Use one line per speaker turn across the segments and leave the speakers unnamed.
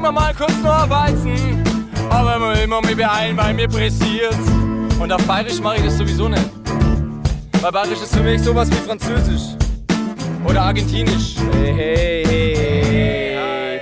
mir mal kurz noch ein Weizen. Aber muss immer mich beeilen, weil mir pressiert. Und auf Bayerisch mache ich das sowieso nicht. Weil Bayerisch ist für mich sowas wie Französisch. Oder Argentinisch.
Hey,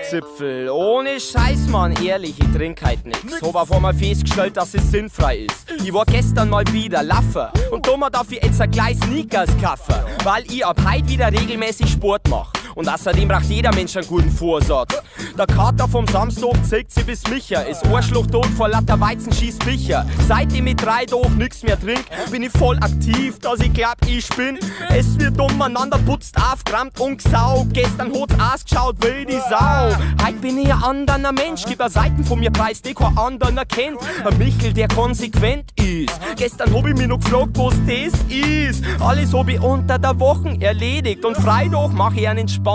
Zipfel, ohne Scheiß, Mann, ehrlich, ich trink halt nix. Hab auf einmal festgestellt, dass es sinnfrei ist. Ich war gestern mal wieder Laffer und da darf ich jetzt gleich Sneakers kaufen, weil ich ab heute wieder regelmäßig Sport mach. Und außerdem braucht jeder Mensch einen guten Vorsatz. Der Kater vom Samstag zeigt sie bis Micha. Ist Arschloch tot vor lauter Weizen schießt Bicher. Seitdem ich 3 Tage nix mehr trink, bin ich voll aktiv, dass ich glaub, ich bin. Es wird umeinander putzt, aufgerammt und gesaugt. Gestern hat's ausgeschaut wie die Sau. Heute bin ich ein anderer Mensch, gib eine Seiten von mir preis, die kein anderer kennt. Ein Michel, der konsequent ist. Gestern hab ich mich noch gefragt, was das ist. Alles hab ich unter der Woche erledigt und Freitag mach ich einen entspannten.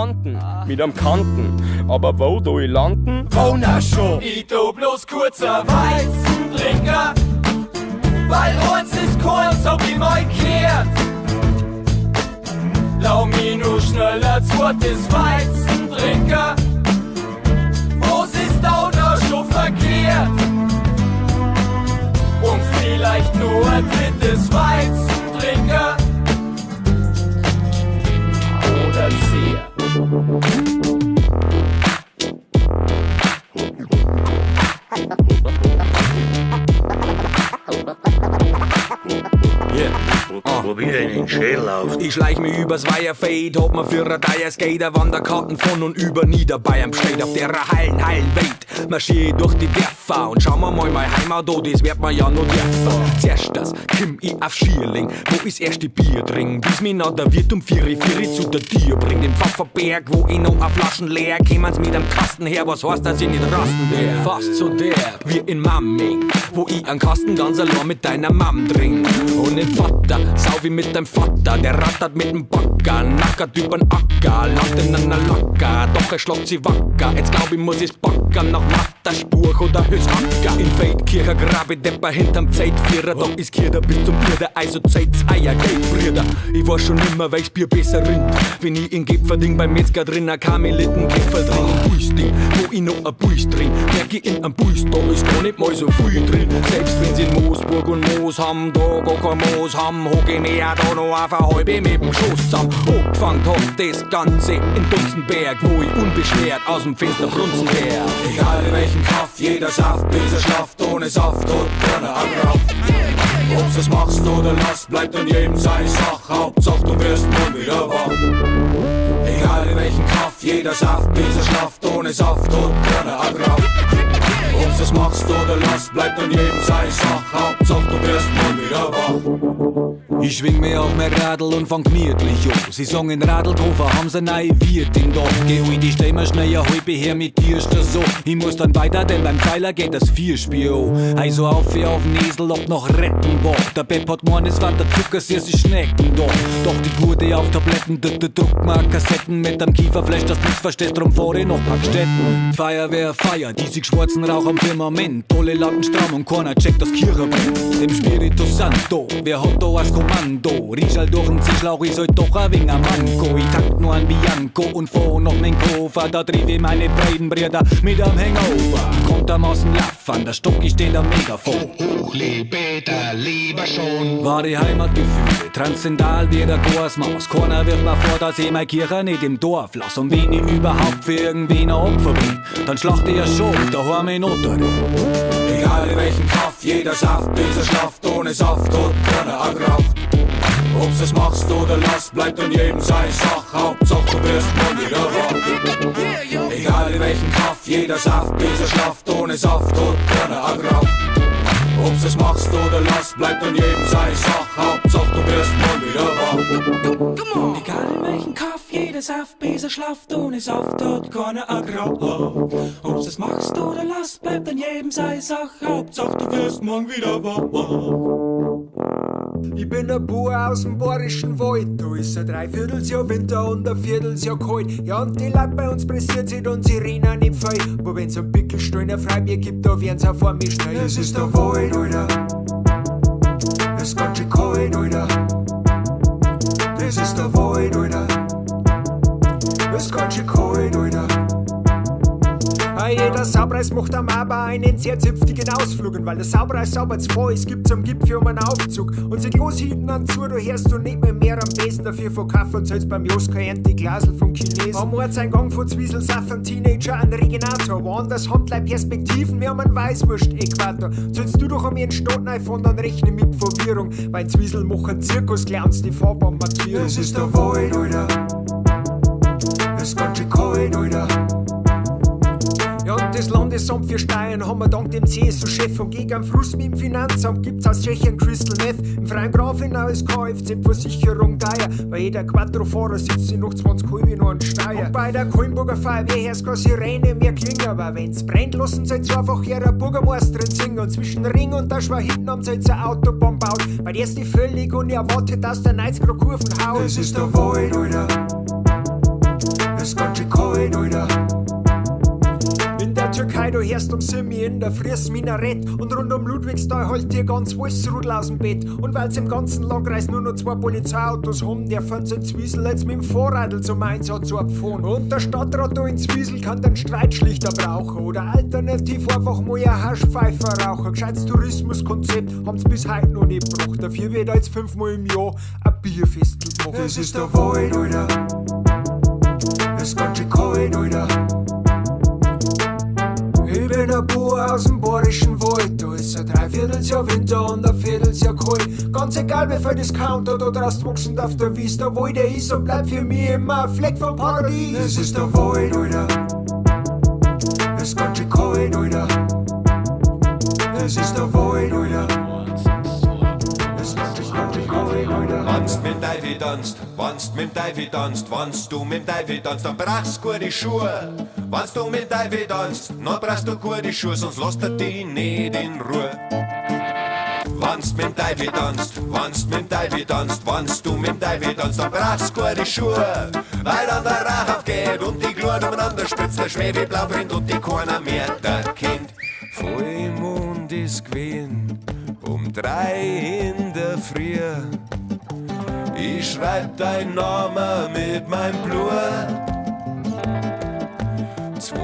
Mit am Kanten, aber wo do ich landen?
Oh na schon. Ich tu bloß kurzer Weizentrinker, weil uns ist kurz, so wie mein kehrt. Lau mich nur schneller zweites Weizentrinker, was ist auch noch schon verkehrt? Und vielleicht nur ein drittes Weizentrinker oder 10.
Probier den Schädel auf.
Ich schleich mich übers Weiherfeld, hab mir für ein teures Skater Wanderkarten von und über Niederbayern bestellt. Auf der heilen Welt marschier ich durch die Dörfer und schau mir mal meine Heimat an, das wird mir ja noch dürfen. Zuerst das komm ich auf Schierling, wo ich das erste Bier trink, bis mich noch der Wirt um 4 zu der Tür bringt. Im Pfafferberg, wo ich noch auf Flaschen leer, kämen's mit am Kasten her, was heißt, dass ich nicht rasten wär. Fast so der, wie in Mamming, wo ich einen Kasten ganz allein mit deiner Mam trink. Und im Vater, sau wie mit deinem Vater, der rattert mit dem Bagger, nackert übern Acker, langt in einer Lacker, doch er schlagt sie wacker. Jetzt glaub ich, muss ich's backern, nach Matterspur oder Höchstacker. In Feldkircher grabe Depper hinterm Zeitvierer, da ist Kirder bis zum Bier, der also Zeit's Eiergeld, Brüder. Ich weiß schon immer, welches Bier besser rinnt, wenn ich in Gipferding beim Metzger drin ein Karmeliten-Käfer drin, ein Buisding, wo ich noch ein Buis trink, merk ich in einem Buis, da ist gar nicht mal so viel drin. Selbst wenn sie in Moosburg und Moos haben, da gar kein Moos haben, hock ich mir ja da noch auf eine halbe mit dem Schuss zusammen. Hochgefangen hab das Ganze in Dutzenberg, wo ich unbeschwert aus dem Fenster brunzen wär.
Egal welchen Kaff, jeder Saft, bis er schlaft, ohne Saft und keine Agraft. Ob's es machst oder lässt, bleibt an jedem seine Sache, Hauptsache du wirst morgen wieder wach. Egal welchen Kaff, jeder Saft, bis er schlaft, ohne Saft und keine Agraft. Ob's es machst oder lässt, bleibt an jedem seine Sache, Hauptsache du wirst morgen wieder wach.
Ich schwing mir auf mein Radl und fang gemütlich an. Sie sagen in Radlkofer haben sie neue Wirt im Dorf. Geh heute, ich steh mir schnell eine halbe her, mit dir ist das so. Ich muss dann weiter, denn beim Pfeiler geht das Vierspiel an. Also auf wie auf den Esel, ob noch retten war. Der Bepp hat gemeint, es war der Zucker, sie Schnecken da. Doch die Gute auf Tabletten, der Druckmark-Kassetten mit am Kieferfleisch, das nichts verstehst, drum fahr ich nach Parkstätten. Die Feuerwehr feiert, die sich schwarzen Rauch am Firmament. Alle Latten stramm und keiner checkt das Kirchenband. Dem Spirito Santo, wer hat da was Kommando? Riech halt durch den Zischlauch, ich soll doch ein wenig Manko. Ich tank nur an Bianco und fahr noch nen Koffer. Da trieb ich meine beiden Brüder mit am Hangover. Kommt am aus dem Laffern, der Stock, ich steh am Megafon.
Hoch, später, lieber schon.
Wahre Heimatgefühle, transzendal wie der Gorsmaus. Keiner wirft mir vor, dass ich meine Kirche nicht im Dorf lass. Und wenn ich überhaupt für irgendwen ein Opfer bin, dann schlacht ich ja schon daheim in Ottery.
Egal welchen Kaff, jeder Saft, bis er schlaft, ohne Saft und keine Agraft. Ob's es machst oder lässt, bleibt an jedem seine Sache, Hauptsache du wirst morgen wieder wach. Egal welchen Kaff, jeder Saft, bis er schlaft, ohne Saft und keine Agraft. Ob's es machst oder lässt, bleibt an jedem seine Sache, Hauptsache du wirst morgen wieder wach.
Egal welchen Kaff, jeder Saft, bis er schlaft, ohne Saft hat keine Agraft. Ob's es machst oder lässt, bleibt an jedem seine Sache, Hauptsache du wirst morgen wieder wach.
Ich bin ein Bauer aus dem bayerischen Wald. Da ist ein Dreiviertelsjahr Winter und ein Viertelsjahr kalt. Ja, und die Leute bei uns pressiert sich und sie rennen nicht fein. Aber wenn's am Pickelstein ein Freibier gibt, da werden's auch vor mir schnell. Das ist der Wald, Alter. Das ist ganz schön kalt, Alter. Das ist der Wald, Alter. Das ist ganz schön kalt, Alter. Weil jeder Saupreis macht am aber einen sehr zünftigen Ausflug. Und weil der Saupreis sauber zu voll ist, gibt's am Gipfel um einen Aufzug. Und sieht los hinten an zu, du hörst du nicht mehr am Besen. Dafür verkaufen und selbst beim Joska die Glasel vom Chinesen. Am Ortseingang von Zwieselsaf am Teenager an Regenator. Woanders Handleib Perspektiven, wir haben einen Weißwurst-Äquator. Sollst du doch am ihren Stadt neu von, dann rechne mit Verwirrung. Weil Zwiesel machen Zirkus-Clowns die Fahrbahn markieren. Das ist der Wald, Alter. Das ist ganz schön kalt, Alter. Ja, und das Landesamt für Steuern haben wir dank dem CSU-Chef und gegen einen Frust mit dem Finanzamt gibt's aus Tschechien Crystal Meth. Im freien Grafenau ist Kfz-Versicherung teuer. Bei jeder Quattro-Fahrer sitzt sie noch 20 Halbe noch an Steuer. Und bei der Kulmburger Feuerwehr hörst keine Sirene mehr klingen. Aber wenn's brennt, lassen sie jetzt einfach ihre Bürgermeisterin singen. Und zwischen Ring und der Schwa hinten haben sie jetzt eine Autobahn baut. Bei der ist die völlig unerwartet aus der 90er Kurven haut. Das ist der Wald, Alter. Das ist ganz schön kalt, Alter. In der Türkei, du hörst um Simi in der Früh Minarett. Und rund um Ludwigsthal holt dir ganz Wolfsrudel aus dem Bett. Und weil's im ganzen Landkreis nur noch 2 Polizeiautos haben, der fahren in Zwiesel jetzt mit dem Vorradl zum Einsatz abgefahren. Und der Stadtrat da in Zwiesel kann den Streitschlichter brauchen. Oder alternativ einfach mal eine Haschpfeife rauchen. Gescheites Tourismuskonzept haben's bis heute noch nicht gebracht. Dafür wird jetzt 5-mal im Jahr ein Bierfestel gemacht. Das ist der Wald, Alter. Das ist ganz schön kalt, Alter. Ich bin ein Bauer aus dem bayerischen Wald. Da ist ein Dreivierteljahr Winter und ein Vierteljahr kalt. Ganz egal wie viel Discounter da draußen wachsend auf der Wies. Der Wald, der ist und bleibt für mich immer ein Fleck vom Paradies. Das ist der Wald, Alter. Das ist ganz schön kalt, Alter. Das ist der Wald, Alter. Das ist ganz schön kalt, Alter.
Wannst mit dem Teufel tanzt, wannst mit dem Teufel tanzt, wannst du mit dem Teufel tanzt, dann brauchst du gute Schuhe. Wannst du mit dem Teufel tanzt, dann brauchst du gute Schuhe, sonst lässt er dich nicht in Ruhe. Wannst mit dem Teufel tanzt, wannst mit dem Teufel tanzt, wannst du mit dem Teufel tanzt, dann brauchst du gute Schuhe. Weil dann der Rauch aufgeht und die Glut umeinander spritzt, der Schwebeblau brennt und die keiner mehr erkennt. Vollmond ist gewesen, um 3 in der Früh. Ich schreib dein Name mit meinem Blut. 2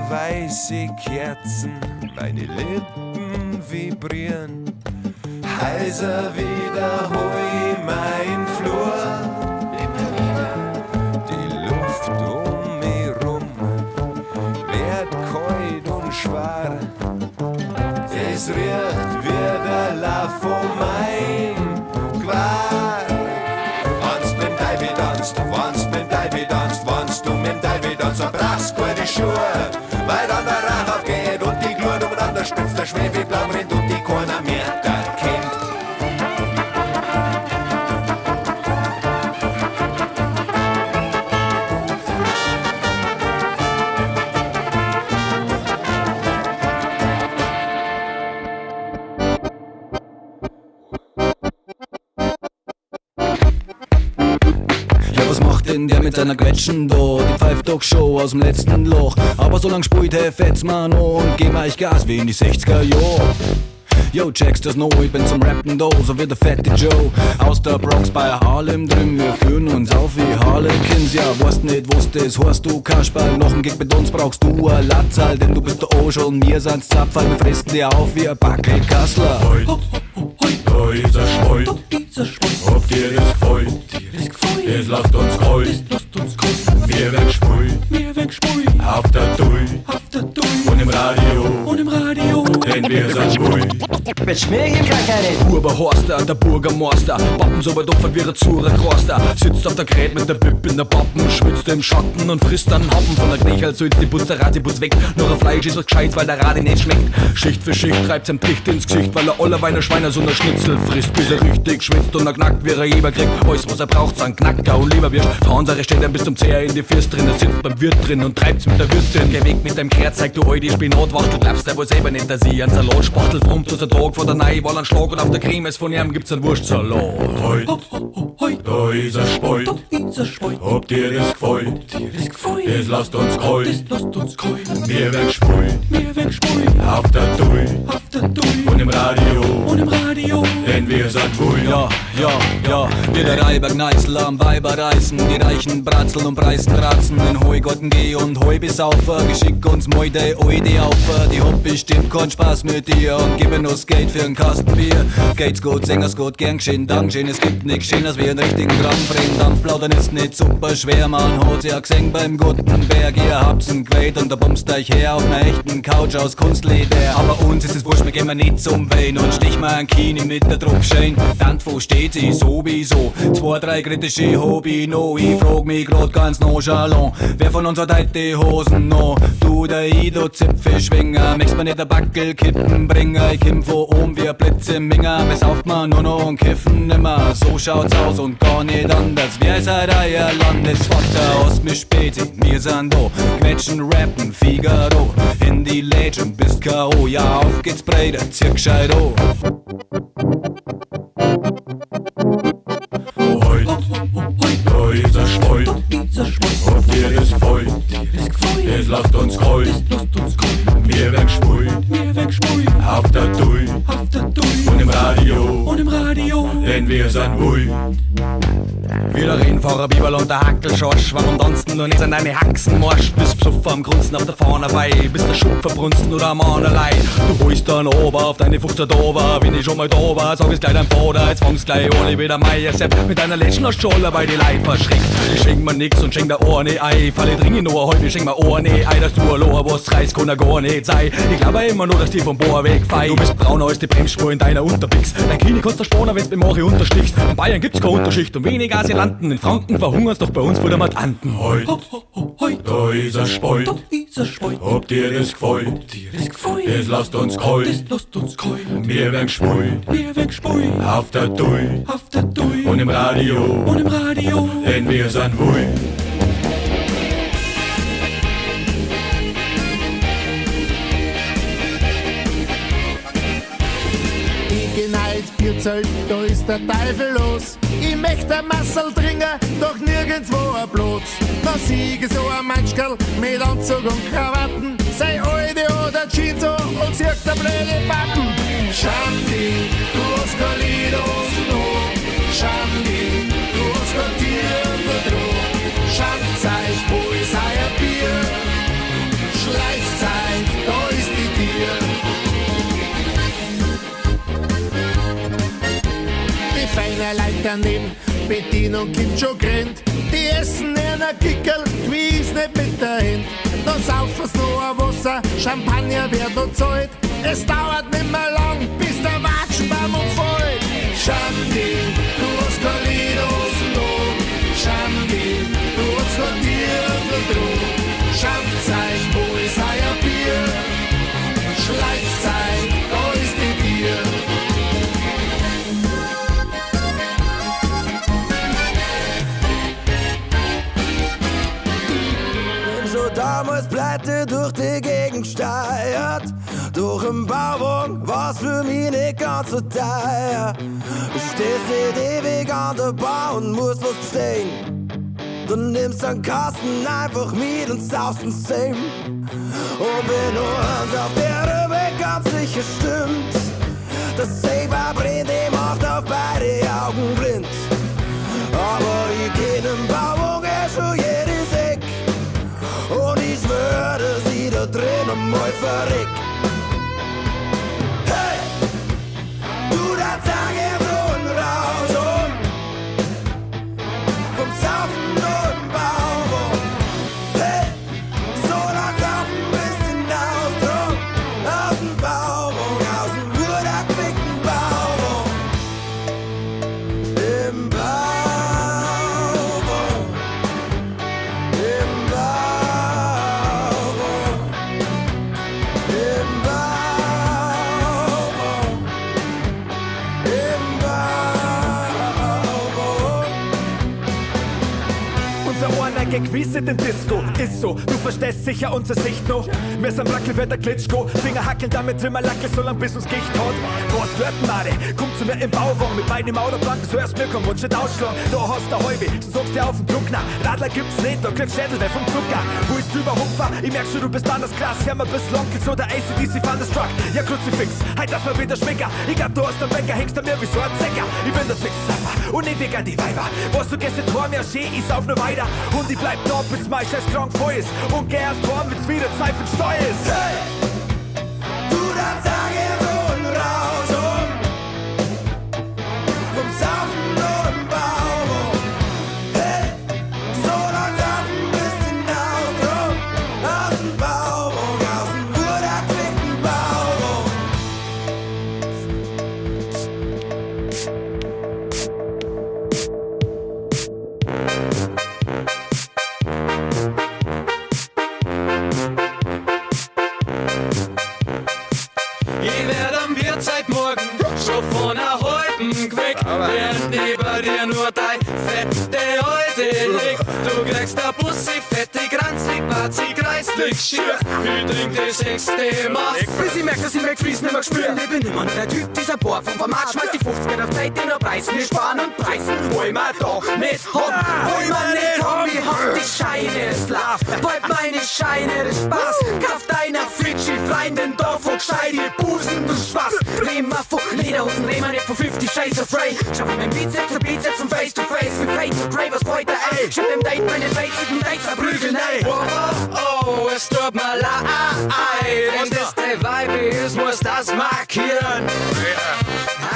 weiße Kerzen, meine Lippen vibrieren. Heiser wiederhol ich mein Flur. Die Luft um mich rum wird kalt und schwer. Es riecht wie der Lauf von mein Qual. Wannst mit dem Teufel tanzt, wannst mit dem Teufel tanzt, wannst du mit dem Teufel tanzt, dann brauchst du gute Schuhe. Weil dann der Rauch aufgeht und die Glut umeinander spritzt, der Schwebeblau brennt und die keiner mehr erkennt.
Der mit seiner Quetschen da, die pfeift doch Show aus dem letzten Loch. Aber so lang spult fetz man und geh mal ich Gas wie in die 60er Jahre. Yo, checkst das noch, ich bin zum Rappen da, so wie der fette Joe. Aus der Bronx bei Harlem drüben, wir führen uns auf wie Harlequins. Ja, weißt nicht, was das heißt, du Kasperl. Noch ein Gig mit uns brauchst du a Latzal, denn du bist der Oschel und wir sind's Zapferl. Wir fressen dir auf wie ein Backel Kassler.
Da ist ein Schmoll, ob dir das gefällt, es lasst uns kalt, wir wegspulen, auf der Tull, und im Radio, denn wir sind Bull.
Huberhorster, der Bürgermeister, Pappen so weit opfert wie ein zurer Kroster. Sitzt auf der Grät mit der Pip in der Pappen, schwitzt im Schatten und frisst einen Happen. Von der Knechel so die Bus, der Ratibus weg. Nur ein Fleisch ist was Gescheites, weil der Radi nicht schmeckt. Schicht für Schicht treibt's ihm dicht ins Gesicht, weil er aller Weiner Schweiner so ne Schnitzel frisst, bis er richtig schwitzt und er knackt, wie er Eber kriegt. Alles was er braucht, sind Knacker und Leberwürst. Hansere steht dann bis zum Zeher in die Fürst drin, er sitzt beim Wirt drin und treibt's mit der Wirtin. Geh weg mit deinem Kreuz, zeig du alte Spinatwachtel, glaubst du wohl selber nicht, dass ich einen Salat spachtel. Prompt aus der Tag vor der Neuwahl einen Schlag und auf der Creme von ihm gibt's einen Wurstsalat.
Da ist ein Spoil, ob dir das gefällt, es lasst uns kalt, wir wegspulen, auf der Tull,
der Dui.
Und im Radio,
Und im Radio,
denn wir sind wohl.
Ja, wir der Reibergneißel am Weiber reißen, die Reichen bratzeln und preisen kratzen, in Heugotten geh und Heu besaufen, geschick uns Moide, Oide auf, die hab bestimmt keinen Spaß mit dir und geben uns Geld für ein Kasten Bier. Geht's gut, Sängers gut, gern geschehen, Dankeschön, es gibt nix Schöneres wie einen richtigen Gramm Dampfplaudern ist nicht super schwer, man hat's ja gesehen beim Gutenberg, ihr habt's ein Quät und da bummst euch her auf einer echten Couch aus Kunstleder, aber uns ist es wurscht, wir gehen mal nicht zum Wein und stich mal ein Kini mit der Druckschein, dann wo steht sie sowieso, 2, 3 kritische Hobby, no, ich frag mich grad ganz nonchalant, wer von uns hat heute die Hosen no, du der Ido Zipfelschwinger, möcht's mir nicht der Backelkippen bringen, ich komm von oben wie Blitze im Minger, besauft man nur noch und kiffen nimmer, so schaut's aus und gar nicht anders, wer seid euer Landesvater aus mit Späti, wir sind da, quetschen, rappen, Figaro, in die Legend bist K.O., ja auf geht's breiter, zieh gescheit an.
Da ist er Schmoll, ob dir das gefällt, das lasst uns kalt, wir werden schwul, auf der Dui, und im Radio, denn wir sind wohl.
Wir reden vor ein Biberl und der Hackelschorsch, warum tanzen du nicht an deine Haxenmarsch? Bist besoffen am Grunzen auf der Fahne bei, bist der Schub verbrunsten oder am Anerlei. Du holst dann ober auf deine 15 Dover, wenn ich schon mal da war, sag ich's gleich deinem Vater, jetzt fangst gleich ohne wieder Meier Sepp mit deiner Lätschen aus Scholle, weil die Leid verschreckt. Ich schenk mir nix und schenk der Ohne Ei, falle dringend nur heute, ich schenk mir Ohne Ei, dass du allein was reißt, kann er gar nicht sein. Ich glaube immer nur, dass die vom Bohr wegfei. Du bist brauner als die Bremsspur in deiner Unterbix. Dein Kini kannst du sparen, wenn's beim Mori unterstichst. In Bayern gibt's keine Unterschicht und wenig Asylanten. In Franken verhungert's doch bei uns vor der Matanten.
Heut, da ist er Spolt, ob dir das gefällt, das lasst uns kalt, wir werden schwul, auf der Dui, und im Radio, denn wir sind wohl.
Bierzelt, da ist der Teufel los. Ich möchte ein Massel trinken, doch nirgendwo ein Platz. Da siege so ein Manschkerl mit Anzug und Krawatten, sei alte oder Jeans an und zirkt der blöde Pappen. Schandi, du hast kein Lied noch. Schandi, du hast kein Tier drauf. Schandzeig, wo ist euer Bier? Schleichzeig, da ist die Tier. Feine Leute daneben, Bedienung gibt schon grennt. Die essen in a Kickerl, gewiss nicht mit der Hand. Dann saufen's noch ein Wasser, Champagner wird noch zahlt. Es dauert nicht mehr lang, bis der Watschenbaum umfällt. Schandi, du hast kein Lied noch. Schandi, du hast kein Tier drauf. Schandzeig, wo ist euer Bier? Schleichzeig, da ist die Tier.
Damals pleite durch die Gegend steuert. Durch den Bauwagen war's für mich nicht ganz so teuer. Du stehst nicht ewig an der Bar und musst was bestellen. Du nimmst einen Kasten einfach mit und saust den Same. Und wenn du eins auf der Weg ganz sicher stimmt, das Saber brennt, die macht auf beide Augen blind. Aber ich kenn den Bauwagen schon jedes Eck. Und ich schwör, dass ich da drinnen mal verreck. Hey! Du, da sag ich so ein Rausch vom Saufen nur im Baum. Hey! So lang saufen bis hinaus drum. Aus dem Baum, aus dem urdackfickten Baum. Im Baum. Im
geh gewiss in den Disco. Ist so, du verstehst sicher unsere Sicht noch. Wir sind Rackel, wird der Glitschko. Finger hackeln, damit drin mal Lackel, so lang bis uns Gicht hat. Was wird Mare? Komm zu mir im Bauwagen mit beiden Autoplanken, so erst mir komm und shit ausschlagen. Da hast du Halbe, du sagst dir auf den Druck, na, Radler gibt's nicht, da kriegst Schädel vom Zucker. Wo ist drüber Hupfer? Ich merk schon, du bist anders krass. Hör mal bis Lonkels oder ACDC Thunderstruck. Ja, Kruzifix, halt das mal wieder schmecker. Ich glaub, du hast den Bäcker, hängst an mir wie so ein Zecker. Ich bin der Fix-Saffer und ich weg an die Weiber. Was du gehst jetzt heim, ja schön, ich sauf nur weiter. Und ich bleib da, bis mein Scheiß krank voll ist. Und geh erst heim, wenn's wieder Zeit für den Steu ist.
Hey! Du da Tag so ein Rausch vom Saufen nur im Bauch. Hey! So lang saufen bis hinaus drum. Aus dem Bauch, aus dem urdaquickten Bauch.
Ich werd am Bierzeit morgen schon von einer halben weg, während neben dir nur dein fette Alte liegt. Du kriegst ein Bussi, fette, granzig, batzig, kreislig, schier. Ich trink die 6. Maß, bis ich merk, dass ich McFreeze nimmer gespürt. Ich bin immer noch der Typ, dieser Bohr vom Format. Schmeiß die 50er auf Zeit, den er preisen. Wir sparen und preisen, wo ich mir doch nicht hab. Wo ich mir nicht hab, ich hab die Scheine, Slav. Bald meine Scheine, das Spaß. Kauf deiner Fritschi, Freundin, Dorf und gescheite Busen, du Spaß. Rehmer von Lederhosen, Rehmer nicht von 50 Shades of Grey. Schau mir mein Bizeps zu Bizeps von Face to Face. Mit Face to Grey, was heute, ey. Schieb dem Date meine Basic mit Dates verprügeln, ey. Oh, oh, oh, es tut mir leid. Und das der Vibe ist, muss das markieren.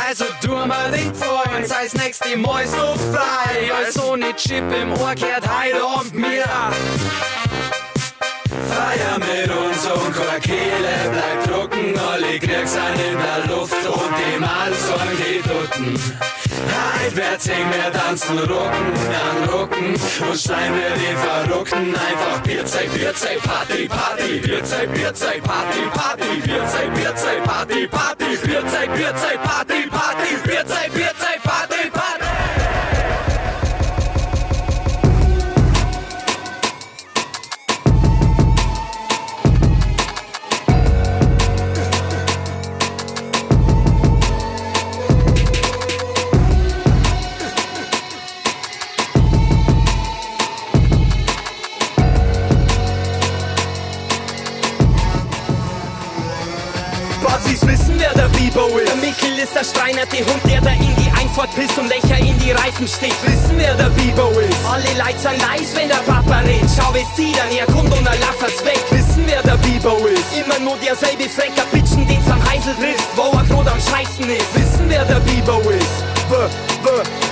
Also tu mir den Freund, sei's nächste Mal so frei. Als so ne Chip im Ohr kehrt heute Abend mir. Feier mit uns und keine Kehle bleibt drucken. Alle Kriegs sind in der Luft und die Mal sollen die Dutten. Heute wird's eng, wir tanzen Rucken an Rucken und schreien wir die Verrückten. Einfach Bierzeit, Bierzeit, Party, Party, Bierzeit, Bierzeit, Party, Party, Bierzeit, Bierzeit, Party, Party, Bierzeit, Bierzeit, Party, Party, Bierzeit, Bierzeit, Party, Party.
Wissen, wer der Bibo ist. Der Michel ist der streinerte Hund, der da in die Einfahrt pisst und Löcher in die Reifen sticht. Wissen, wer der Bibo ist. Alle Leute sind nice, wenn der Papa redet. Schau, wie sie dann her kommt und er lacht weg. Wissen, wer der Bibo ist. Immer nur derselbe Frecker Bitchen, den's am Heisel trifft, wo er grad am Scheißen ist. Wissen, wer der Bibo ist.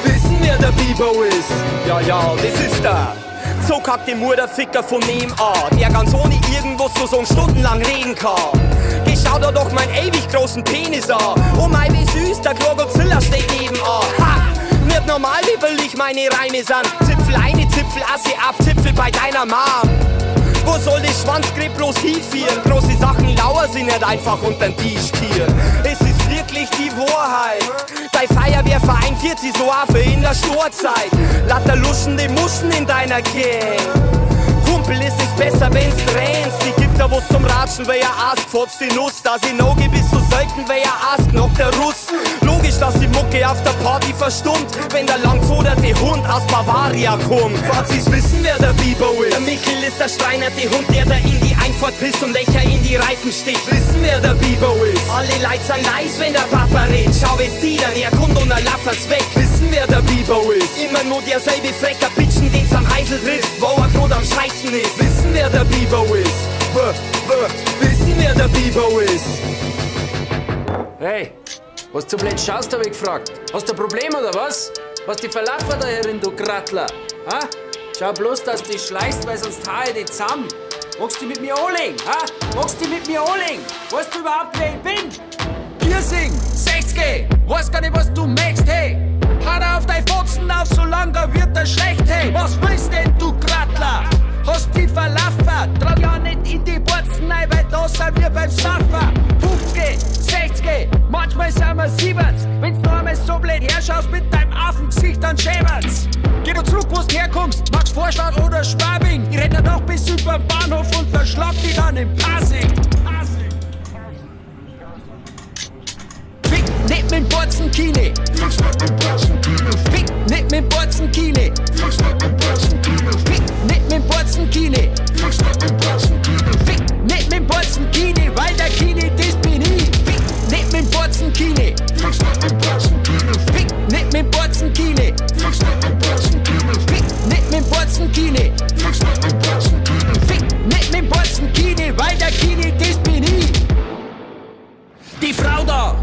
Wissen, wer der Bibo ist. Ja, das ist der. So kackt die Mutterficker von nebenan, der ganz ohne irgendwas so stundenlang reden kann. Geh, schau da doch meinen ewig großen Penis an. Oh mein, wie süß, der Krokodiller steht nebenan. Ha! Nicht normal, wie billig meine Reime sind. Zipfel eine, Zipfel Assi ab, Zipfel bei deiner Mom. Wo soll das Schwanzgrip bloß hinführen? Große Sachen lauer sind nicht einfach untern Tisch kehren. Es ist wirklich die Wahrheit. Dein Feuerwehrverein führt sie so auf in der Sturzeit. Lauter luschende Muschen in deiner Gang. Kumpel, es ist besser, wenn's tränst. Die gibt da was zum Ratschen, wer Ast fotzt die Nuss. Dass ich noch bist so selten, wer Ast noch der Russ. Logisch, dass die Mucke auf der Party verstummt, wenn der langzoderte Hund aus Bavaria kommt. Fazis wissen, wer der Bibo ist. Der Michel ist der streinerte Hund, der da in die Einfahrt pisst und Löcher in die Reifen sticht. Wissen, wer der Bibo ist. Alle Leute sind nice, wenn der Papa redet. Schau, wie sie dann herkommt und er lacht weg. Wissen, wer der Bibo ist. Immer nur derselbe Frecker Bitchen, den's am Heisel trifft, wo er grad am Scheißen ist. Wissen, wer der Bibo ist. Wissen, wer der Bibo ist.
Hey, was du blöd schaust, hab ich gefragt. Hast du ein Problem oder was? Was die verlaufen da herin, du Grattler? Ha? Schau bloß, dass du dich schleichst, weil sonst hau ich dich zusammen. Magst du mit mir anlegen? Ha? Magst du mit mir anlegen? Weißt du überhaupt, wer ich bin? Piercing, 60, weiß gar nicht, was du möchtest, hey. Hau auf dein Fotzen auf, solange wird er schlecht, hey. Was willst denn, du Grattler? Hast die verlaufen? Trag ja nicht in die Wurzeln rein, weil da sind wir beim Surfer. 50, 60,
Manchmal sind wir 70, wenn's noch einmal so blöd herschaust mit deinem Affengesicht, dann schämert's. Geh du zurück, wo du herkommst, magst Vorstadt oder Schwabing. Ich renn noch bis über den Bahnhof und verschlag dich dann in Pasing. Fick nicht mit Borzenkine. Fick nicht mit Borzenkine. Fick nicht mit Borzenkine. Fick nicht mit Borzenkine, weil der Kine, das bin ich. Fick nicht mit Borzenkine. Fick nicht mit Borzenkine. Fick nicht mit Borzenkine. Fick nicht mit Borzenkine, weil der Kine, das bin ich. Die Frau da,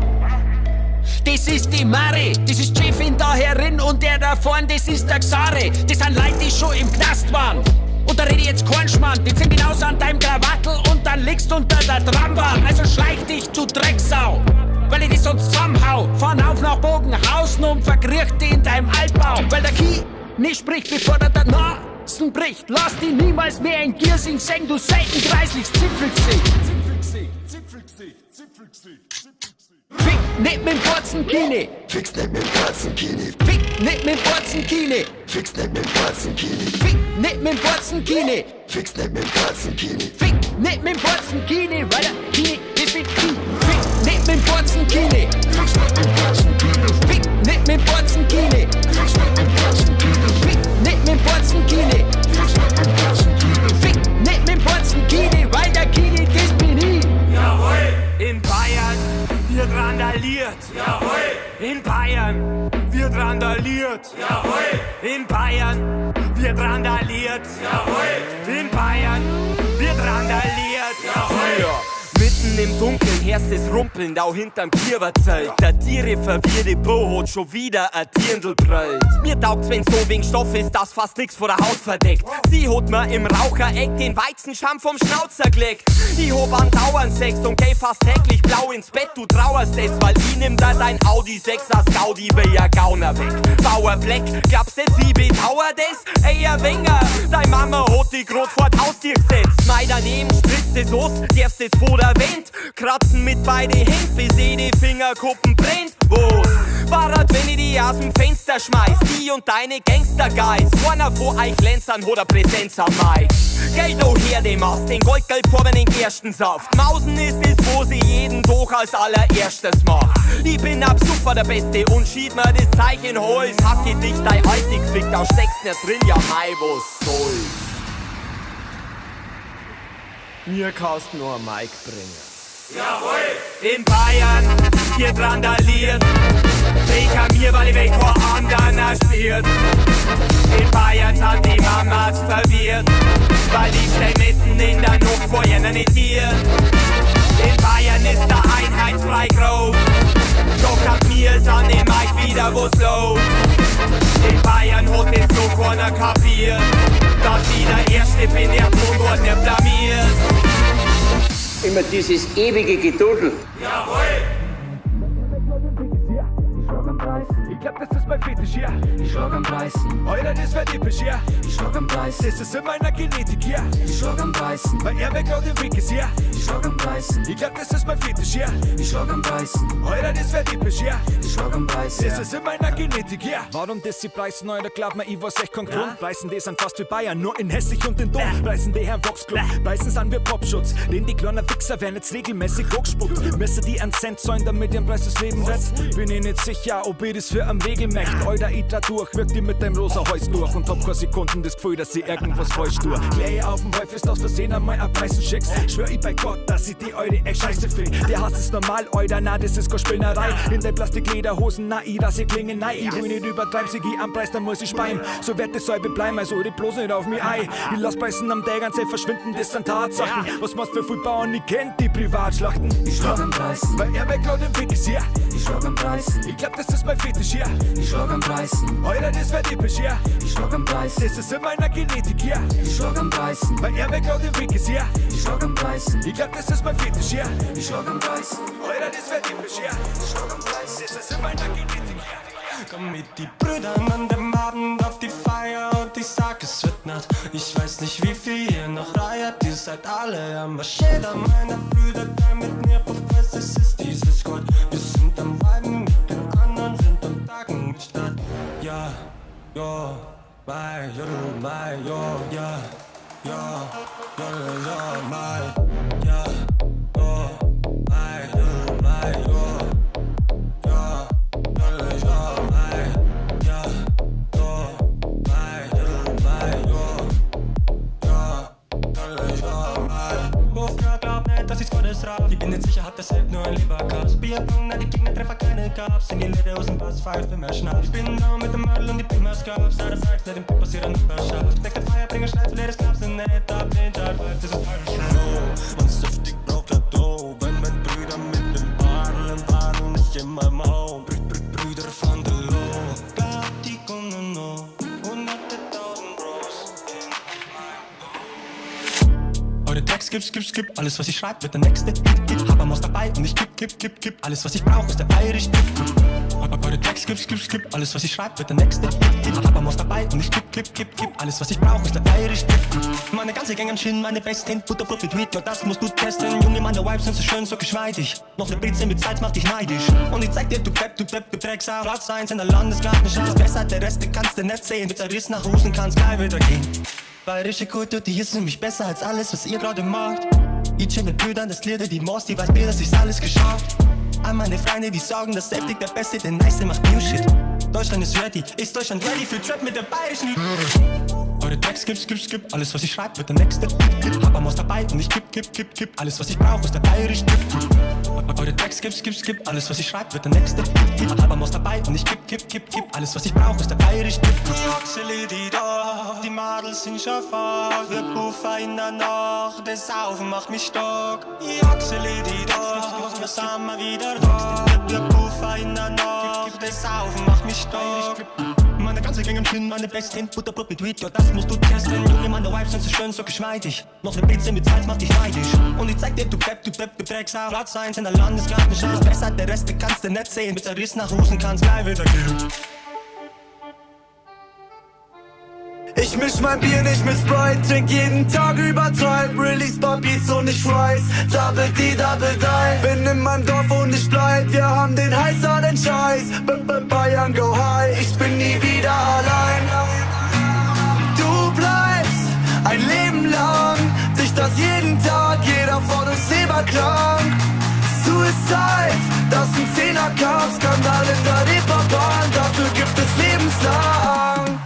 das ist die Mari, das ist die Chefin da herin und der da vorn, das ist der Xari. Das sind Leute, die schon im Knast waren. Und da rede ich jetzt keinen Schmarrn, die sind genauso an deinem Krawattel und dann liegst unter der Trambahn. Also schleich dich, du Drecksau, weil ich dich sonst zusammenhau. Fahren auf nach Bogenhausen und verkriech dich in deinem Altbau. Weil der Ki nicht spricht, bevor der Nasen bricht. Lass dich niemals mehr in Giersing singen, du selten kreislichst Zipfelgesicht. Fick nicht mit Borzenkine. Fick's nicht mit Borzenkine. Fick nicht mit Borzenkine. Fick's nicht mit Borzenkine. Fick nicht mit Borzenkine. Fick's nicht mit Borzenkine. Fick nicht mit Borzenkine, weil der Kine, das bin ich. Fick nicht mit Borzenkine. Fick nicht mit Borzenkine. Fick nicht mit Borzenkine. Fick nicht mit Borzenkine, weil der Kine, das bin ich.
Jawohl!
In Bayern wird randaliert.
Jawohl!
In Bayern wird randaliert.
Jawohl!
In Bayern wird randaliert.
Jawohl!
In Bayern wird randaliert.
Jawohl!
Mitten im Dunkeln hörst es rumpeln, auch hinterm Kiewerzelt. Der Tiere verwirrte Bo hat schon wieder ein Dirndl brüllt. Mir taugt's, wenn's so wegen Stoff ist, das fast nix vor der Haut verdeckt. Sie hat mir im Rauchereck den Weizenscham vom Schnauzer gelegt. Ich hab andauernd Sex und geh fast täglich blau ins Bett. Du trauerst es, weil ich nimm da dein Audi 6er Gaudi wie ein Gauner weg. Bauer Black, glaubst du, sie bedauert es? Ey, ein Wenger, dein Mama hat dich grad vor das Haustier gesetzt. Mei daneben spritzt es aus, darfst es vor der Wind. Kratzen mit beide Händen, bis die Fingerkuppen brennt. Wo's? Wartet, wenn ich die aus dem Fenster schmeiß. Die und deine Gangsterguys. Keiner von euch Lenzern hat eine Präsenz am Mic. Geld auch her dem Ast, den Goldgelb vor den Gerstensaft. Mausen ist es, wo sie jeden Tag als allererstes macht. Ich bin ab Super der Beste und schied mir das Zeichen Holz. Hacke dich dein Altig fickt, da steckst nicht drin, ja mei, was soll's. Mir kannst nur ein Mic bringen.
Jawohl!
In Bayern wird randaliert. Weg an mir, weil ich weg vor anderen erspielt. In Bayern sind die Mamas verwirrt, weil ich steh mitten in der Nacht vor ihnen nicht hier. In Bayern ist der Einheitsbrei groß, doch ab mir sind im Mic wieder was los. In Bayern hat es so keiner kapiert, dass ich der Erste bin, der Tonwort nicht blamiert.
Immer dieses ewige Gedudel.
Jawohl!
Ich glaub, das ist mein Fetisch, ja.
Ich schlag am Beißen,
Alter, das wird episch, ja.
ich schlag am Beißen,
Das ist in meiner Genetik, ja.
ich schlag am Beißen,
Weil er weg laut im Weg ist, ja.
ich schlag am Beißen,
Ich glaub, das ist mein Fetisch, ja.
ich schlag am Beißen,
Alter, das wird episch, ja.
ich schlag am Beißen.
Das ist in meiner Genetik, ja. Warum das sie preisen, Alter, glaub mir, ich weiß echt kein Grund. Preisen die sind fast wie Bayern, nur in Hessig und in Dom. Preisen die Herrn Boxclub, preisen sind wir Popschutz. Denn die kleinen Wichser werden jetzt regelmäßig hochgespuckt. Müssen die einen Cent zahlen, damit ihren Preis des Lebens wird? Bin ich nicht sicher, ob ich das für am Regel möchte. Alter, ich da durch, wirkt die mit deinem rosa Häus durch. Und hab keine Sekunden das Gefühl, dass sie irgendwas falsch tue. Klär auf dem Häufig aus Versehen einmal ein Preisen schickst. Schwör ich bei Gott, dass ich die Eure echt scheiße find. Der Hass ist normal, Alter, na, das ist keine Spinnerei. In den Plastiklederhosen, na, ich lass ihr klingen, nein. Ich will nicht übertreiben, sie geh am Preis, dann muss ich speien. So wird das selbe bleiben, also die bloß nicht auf mich ein. Ich lass Preisen am Tag ganze verschwinden, das sind Tatsachen. Was machst für viele Bauern, ich kennt die Privatschlachten.
Ich schlag am Beißen,
Weil er weg laut im Weg ist, ja.
ich schlag am Beißen,
Ich glaub, das ist mein Fetisch, ja.
ich schlag am Beißen,
Alter, das wird episch, ja.
ich schlag am Beißen,
Das ist in meiner Genetik, ja.
ich schlag am Beißen,
Weil er weg laut im Weg ist, ja.
ich schlag am Beißen,
Ich glaub, das ist mein Fetisch, ja.
ich schlag am Beißen,
Alter, das wird episch, ja.
ich schlag am Beißen.
Das ist in meiner Genetik, ja.
Komm mit die Brüdern an dem Abend auf die Feier und ich sag, es wird Nacht. Ich weiß nicht, wie viel ihr noch reiert, ihr seid alle am Arsch. Jeder meiner Brüder, der mit mir auf Fresse es ist dieses Gott. Wir sind am Weiben, mit den anderen sind am Tagen statt. Ja, ja, mai, jodel, mai, jo, ja, ja, jodel, ja, mai, ja, jo, mai, jodel, mai, jo, ja, jodel, ja, mai, ja, jo, mai, jodel, mai, jo, ja, jodel, ja, mai. Wofür glaub nicht, dass ich's Gottes rauf. Ich bin nicht sicher, hab deshalb nur ein Leberkass. Bierpong, na die Gegnertreffer keine gab's. In die Läder aus dem Bass, pfeife mehr Schnaps. Ich bin da mit dem Madel und die Pimmers gab's. Na das heißt, nicht im Pip passiert an Überschaft. Nächste Feier, bringe Schneid, leeres Klaps in nicht ab den Chart, das ist alles Show. Und süftig braucht er Dough. Wenn mein Brüder mit dem Badel nicht in meinem Home. Brüder von der Low. Gab die Kunden noch 100.000 Bros in meinem Eure Text, skip, alles was ich schreib, wird der nächste Hit. Hab am Haus dabei und ich kipp, alles was ich brauch, ist der Irish Dip. Eure Text, skip, alles was ich schreib, wird der nächste Hit. Hab am Haus dabei und ich kipp, alles was ich brauch, ist der Irish Dip. Meine ganze Gang am Chin, meine Best Hint, Butterbrot mit Weed, nur das musst du testen. Junge, meine Vibes sind so schön, so geschmeidig. Noch ne Britze mit Salz macht dich neidisch. Und ich zeig dir, du Drecksau. Platz 1 in der Landesgarten, ist besser, der Rest, den kannst du nicht sehen. Mit der Riss nach Hosen kann's gleich wieder gehen. Bayerische Kultur, die ist für mich besser als alles, was ihr gerade macht. Ich chill mit Brüdern, das Lieder, die Moss, die weiß mir, dass ich's alles geschafft. An meine Freunde, die sagen, dass Septic der Beste, der Nice macht New-Shit. Deutschland ist ready, ist Deutschland ready für Trap mit der bayerischen. Eure Text, skip, alles was ich schreib, wird der nächste Hit. Hab am Haus dabei und ich kipp, alles was ich brauch, ist der bayerische Dip. Eure Text, skip, alles was ich schreib, wird der nächste Hit. Hab am Haus dabei und ich kipp, alles was ich brauch, ist der bayerische Dip. Die Oxele, die da, die Madels sind schon fort. Wir puffen in der Nacht, das Saufen macht mich stark. Die Oxele, die da, wir sind mal wieder da. Wir puffen in der Nacht, das Saufen macht mich stark. Meine ganze Gang am Chin, meine Best Hint, Butterbrot mit Weed, ja das musst du testen. Junge, meine Vibes sind so schön, so geschmeidig. Noch ne Pizza mit Salz macht dich neidisch. Und ich zeig dir, du Drecksau. Platz 1 in der Landesgarten, ist besser, der Rest, den kannst du nicht sehen. Mit der Riss nach Hosen kann's gleich wieder gehen.
Ich misch mein Bier nicht mit Sprite, trink jeden Tag übertreib. Release Beats und ich rise, Double D, Double Die. Bin in meinem Dorf und ich bleib, wir haben den heißer den Scheiß. Bayern go high, ich bin nie wieder allein. Du bleibst ein Leben lang, dich das jeden Tag, jeder von uns selber krank. Suicide, das sind 10er Cup, Skandal in der Reeperbahn, dafür gibt es lebenslang.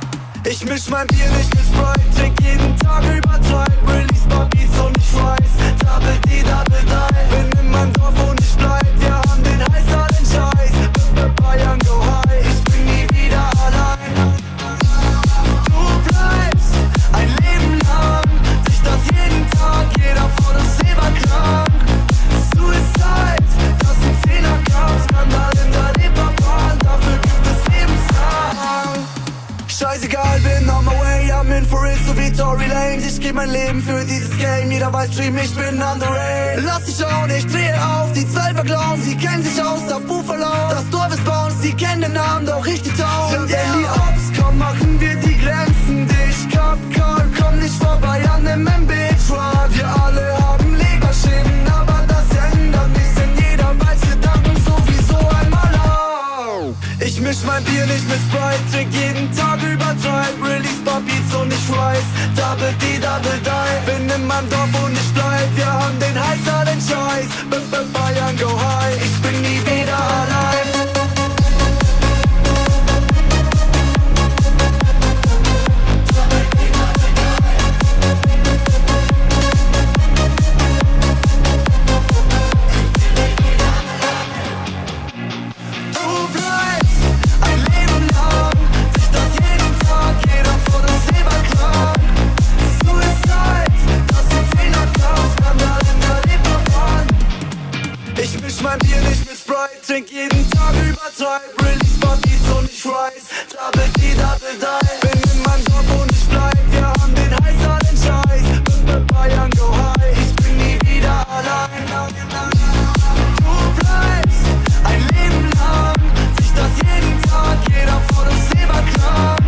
Ich misch mein Bier nicht mit Sprite, trink jeden Tag übertreib. Release Beats und ich rise, Double D, Double Die. Bin in meinem Dorf und ich bleib, wir haben den heißer den Scheiß. Bayern go high, ich bin nie wieder allein. Du bleibst ein Leben lang, dich das jeden Tag, jeder von uns selber krank. Suicide, das sind 10er Cup, Skandal in der Reeperbahn, dafür gibt es lebenslang. Scheißegal, bin on my way, I'm in for it, so wie Tory Lanez. Ich geb mein Leben für dieses Game, jeder weiß, Dream, ich bin underrated. Lass dich schauen, ich drehe auf, die 12er Clowns, sie kennen sich aus, auf Buffalo. Das Dorf ist bei uns, sie kennen den Namen, doch ich die Town. Sind Daily Ops, komm, machen wir die Grenzen dicht. Cup Call, komm nicht vorbei an dem MB-Truck. Wir alle haben Leberschäden, aber das ändert nichts, denn jeder weiß, wir danken sowieso einmal auf. Ich misch mein Bier nicht mit Sprite, trink jeden Tag übertreib. Release Beats und ich rise, Double D, Double Die. Bin in meinem Dorf und ich bleib, wir haben den heißer den Scheiß. Bayern go high, ich bin nie wieder allein. Mein Bier nicht mit Sprite, trink jeden Tag übertreib. Release Beats und ich rise, Double D, Double Die. Bin in meinem Dorf und ich bleib, wir haben den heißer den Scheiß. Bayern go high, ich bin nie wieder allein. Du bleibst ein Leben lang, sich das jeden Tag, jeder von uns selber krank.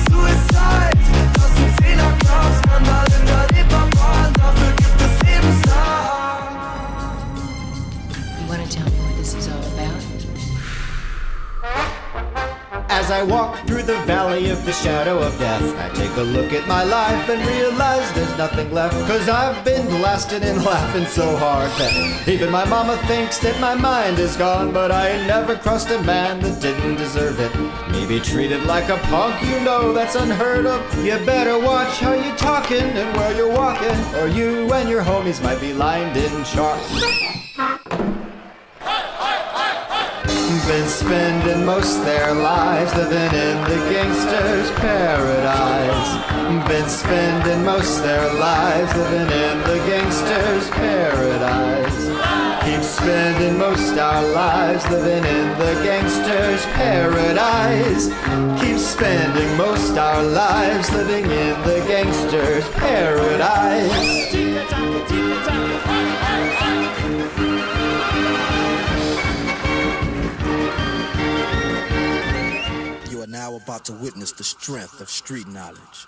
Suicide, das sind 10er Cup, Skandal in der Reeperbahn, dafür gibt es lebenslang.
I walk through the valley of the shadow of death, I take a look at my life and realize there's nothing left. Cause I've been blasting and laughing so hard that even my mama thinks that my mind is gone. But I ain't never crossed a man that didn't deserve it. Maybe treated like a punk, you know that's unheard of. You better watch how you talking and where you're walking, or you and your homies might be lined in chalk. Been spending most their lives living in the gangster's paradise. Been spending most their lives living in the gangster's paradise. Keep spending most our lives living in the gangster's paradise. Keep spending most our lives living in the gangster's paradise.
Now about to witness the strength of street knowledge.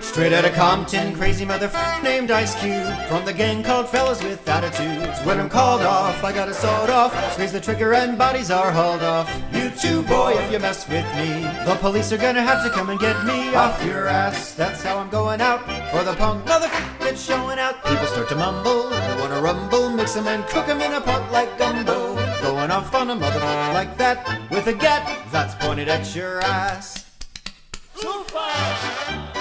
Straight outta Compton, crazy motherfucker named Ice Cube, from the gang called Fellas with Attitudes. When I'm called off, I got a sawed off, squeeze the trigger and bodies are hauled off. You too, boy, if you mess with me, the police are gonna have to come and get me off your ass. That's how I'm going out for the punk motherfucker that's showing out. People start to mumble, they wanna rumble, mix them and cook them in a pot like gumbo. Going off on a motherfucker like that with a gat that's pointed at your ass.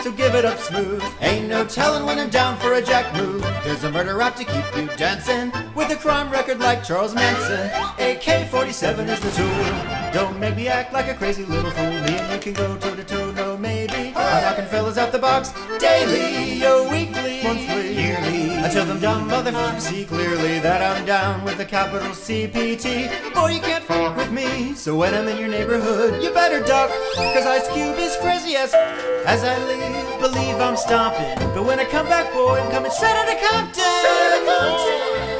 So give it up smooth, ain't no telling when I'm down for a jack move. Here's a murder rap to keep you dancing, with a crime record like Charles Manson. AK-47 is the tool, don't make me act like a crazy little fool. Me and you can go toe to toe, no maybe. I'm knocking fellas out the box daily, weekly, monthly, yearly, until them dumb motherfuckers see clearly that I'm down with the capital CPT. Boy, you can't fuck with me, so when I'm in your neighborhood, you better duck, cause Ice Cube is crazy as I leave, believe I'm stomping. But when I come back, boy, I'm coming straight out of Compton.